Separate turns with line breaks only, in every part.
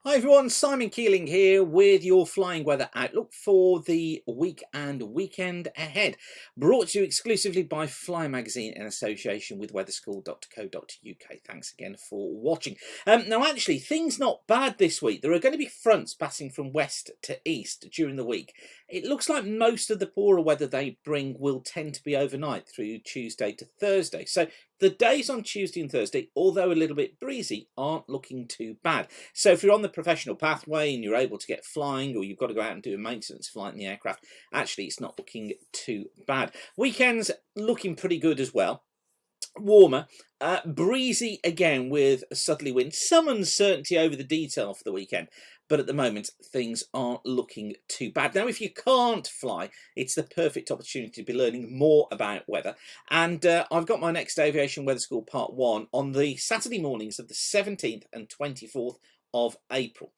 Hi everyone, Simon Keeling here with your flying weather outlook for the week and weekend ahead. Brought to you exclusively by Fly Magazine in association with weatherschool.co.uk. Thanks again for watching. Now actually, things not bad this week. There are going to be fronts passing from west to east during the week. It looks like most of the poorer weather they bring will tend to be overnight through Tuesday to Thursday. So the days on Tuesday and Thursday, although a little bit breezy, aren't looking too bad. So if you're on the professional pathway and you're able to get flying, or you've got to go out and do a maintenance flight in the aircraft, actually it's not looking too bad. Weekends looking pretty good as well. Warmer, breezy again with a southerly wind, some uncertainty over the detail for the weekend, but at the moment things aren't looking too bad. Now if you can't fly, it's the perfect opportunity to be learning more about weather, and I've got my next Aviation Weather School Part 1 on the Saturday mornings of the 17th and 24th of April.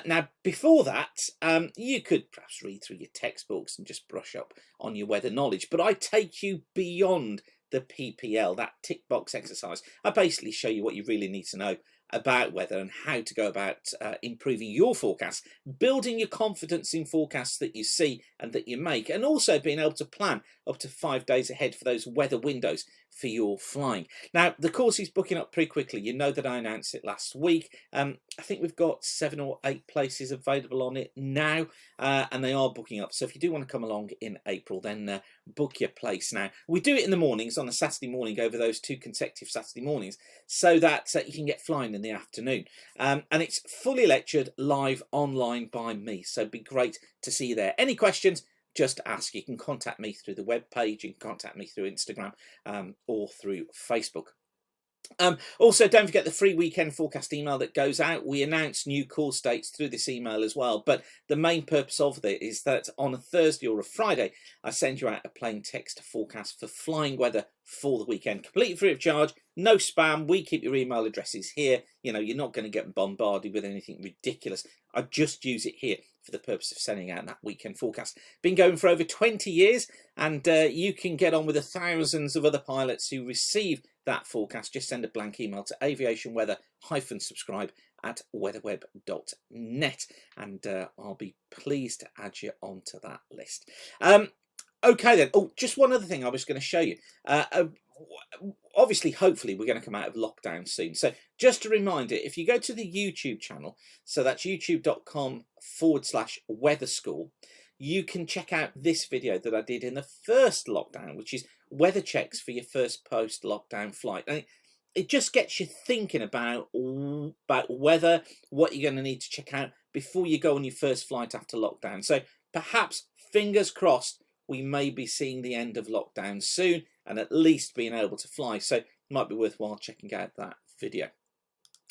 Now before that, you could perhaps read through your textbooks and just brush up on your weather knowledge, but I take you beyond the PPL, that tick box exercise. I basically show you what you really need to know about weather and how to go about improving your forecasts, building your confidence in forecasts that you see and that you make, and also being able to plan up to 5 days ahead for those weather windows for your flying. Now the course is booking up pretty quickly. You know that I announced it last week. I think we've got 7 or 8 places available on it now, and they are booking up. So if you do want to come along in April, then book your place now. We do it in the mornings on a Saturday morning over those 2 consecutive Saturday mornings, so that you can get flying in the afternoon. And it's fully lectured live online by me, so it'd be great to see you there. Any questions, just ask. You can contact me through the web page, you can contact me through Instagram, or through Facebook. Also, don't forget the free weekend forecast email that goes out. We announce new course dates through this email as well, but the main purpose of it is that on a Thursday or a Friday I send you out a plain text forecast for flying weather for the weekend, completely free of charge, no spam. We keep your email addresses here. You know, you're not going to get bombarded with anything ridiculous. I just use it here for the purpose of sending out that weekend forecast. Been going for over 20 years, and you can get on with the thousands of other pilots who receive that forecast. Just send a blank email to aviationweather-subscribe at weatherweb.net, and I'll be pleased to add you onto that list. Okay then. Oh, just one other thing I was going to show you. Obviously, hopefully, we're going to come out of lockdown soon. So just a reminder, if you go to the YouTube channel, so that's youtube.com/weather school, you can check out this video that I did in the first lockdown, which is weather checks for your first post-lockdown flight. And it just gets you thinking about weather, what you're going to need to check out before you go on your first flight after lockdown. So perhaps, fingers crossed, we may be seeing the end of lockdown soon and at least being able to fly. So it might be worthwhile checking out that video.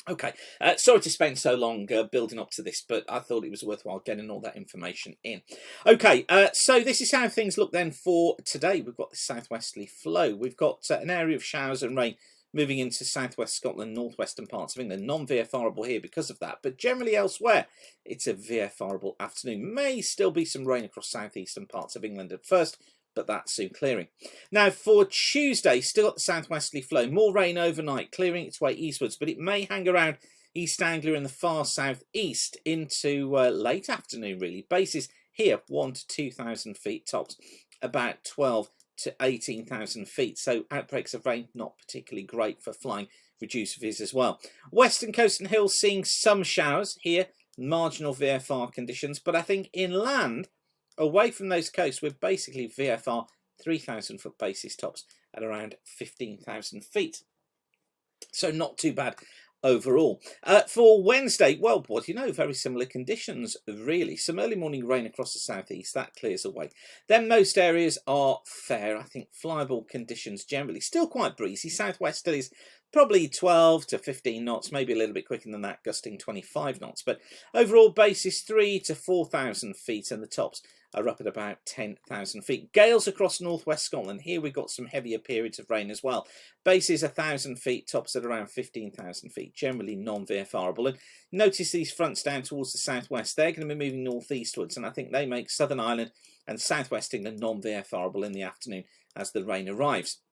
Okay, sorry to spend so long building up to this, but I thought it was worthwhile getting all that information in. Okay, so this is how things look then for today. We've got the southwesterly flow. We've got an area of showers and rain moving into southwest Scotland, northwestern parts of England. Non-VFRable here because of that, but generally elsewhere, it's a VFRable afternoon. May still be some rain across southeastern parts of England at first, but that's soon clearing. Now for Tuesday, still at the southwesterly flow, more rain overnight, clearing its way eastwards, but it may hang around East Anglia in the far southeast into late afternoon really. Bases here 1 to 2,000 feet tops, about 12 to 18,000 feet. So outbreaks of rain not particularly great for flying reduced viz as well. Western coast and hills seeing some showers here, marginal VFR conditions, but I think inland away from those coasts we're basically VFR 3,000 foot basis tops at around 15,000 feet. So not too bad overall. For Wednesday, well, what do you know, very similar conditions really. Some early morning rain across the southeast, that clears away. Then most areas are fair, I think flyable conditions generally. Still quite breezy. Southwesterlies probably 12 to 15 knots, maybe a little bit quicker than that, gusting 25 knots. But overall basis 3 to 4,000 feet, and the tops are up at about 10,000 feet. Gales across northwest Scotland. Here we've got some heavier periods of rain as well. Bases 1,000 feet, tops at around 15,000 feet, generally non-VFRable. And notice these fronts down towards the southwest. They're going to be moving northeastwards, and I think they make Southern Ireland and southwest England non-VFRable in the afternoon as the rain arrives.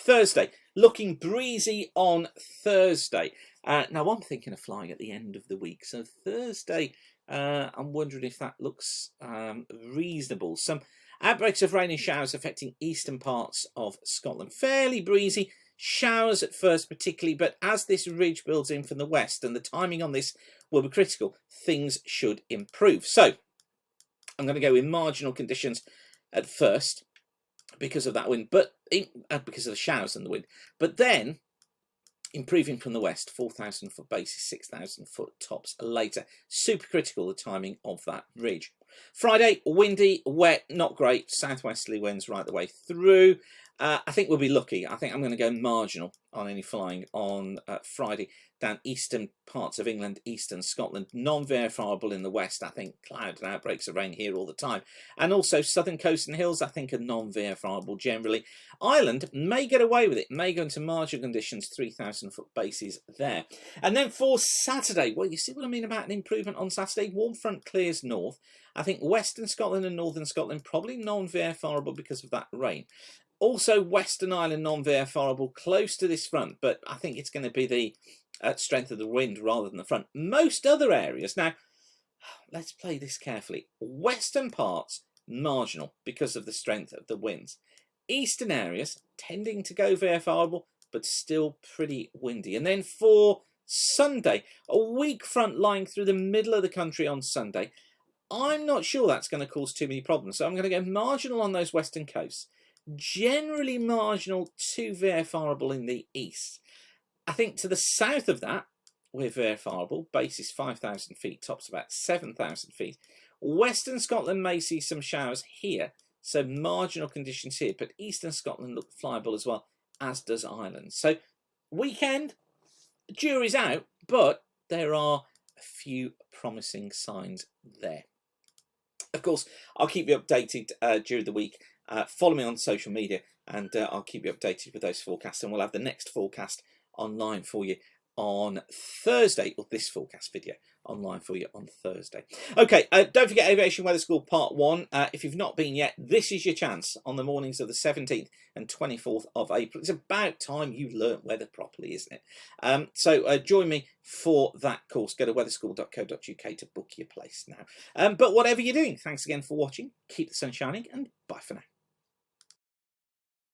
Thursday, looking breezy on Thursday. Now, I'm thinking of flying at the end of the week. So Thursday, I'm wondering if that looks reasonable. Some outbreaks of rain and showers affecting eastern parts of Scotland. Fairly breezy. Showers at first particularly, but as this ridge builds in from the west, and the timing on this will be critical, things should improve. So I'm going to go with marginal conditions at first, because of that wind, but because of the showers and the wind. But then improving from the west, 4,000 foot bases, 6,000 foot tops later. Super critical, the timing of that ridge. Friday, windy, wet, not great. Southwesterly winds right the way through. I think we'll be lucky. I think I'm going to go marginal on any flying on Friday down eastern parts of England, eastern Scotland. Non-verifiable in the west. I think cloud and outbreaks of rain here all the time. And also southern coast and hills, I think, are non-verifiable generally. Ireland may get away with it. May go into marginal conditions, 3,000 foot bases there. And then for Saturday, well, you see what I mean about an improvement on Saturday? Warm front clears north. I think western Scotland and northern Scotland probably non-verifiable because of that rain. Also, Western Ireland non-verifiable close to this front, but I think it's going to be the strength of the wind rather than the front. Most other areas, now, let's play this carefully. Western parts, marginal because of the strength of the winds. Eastern areas, tending to go verifiable, but still pretty windy. And then for Sunday, a weak front lying through the middle of the country on Sunday. I'm not sure that's going to cause too many problems, so I'm going to go marginal on those western coasts. Generally marginal to verifiable in the east. I think to the south of that, we're verifiable. Base is 5,000 feet, tops about 7,000 feet. Western Scotland may see some showers here, so marginal conditions here, but eastern Scotland look flyable as well, as does Ireland. So weekend, jury's out, but there are a few promising signs there. Of course, I'll keep you updated during the week. Follow me on social media, and I'll keep you updated with those forecasts, and we'll have the next forecast online for you on Thursday, or this forecast video online for you on Thursday. Okay, don't forget Aviation Weather School Part 1. If you've not been yet, this is your chance on the mornings of the 17th and 24th of April. It's about time you learnt weather properly, isn't it? So join me for that course. Go to weatherschool.co.uk to book your place now. But whatever you're doing, thanks again for watching. Keep the sun shining, and bye for now.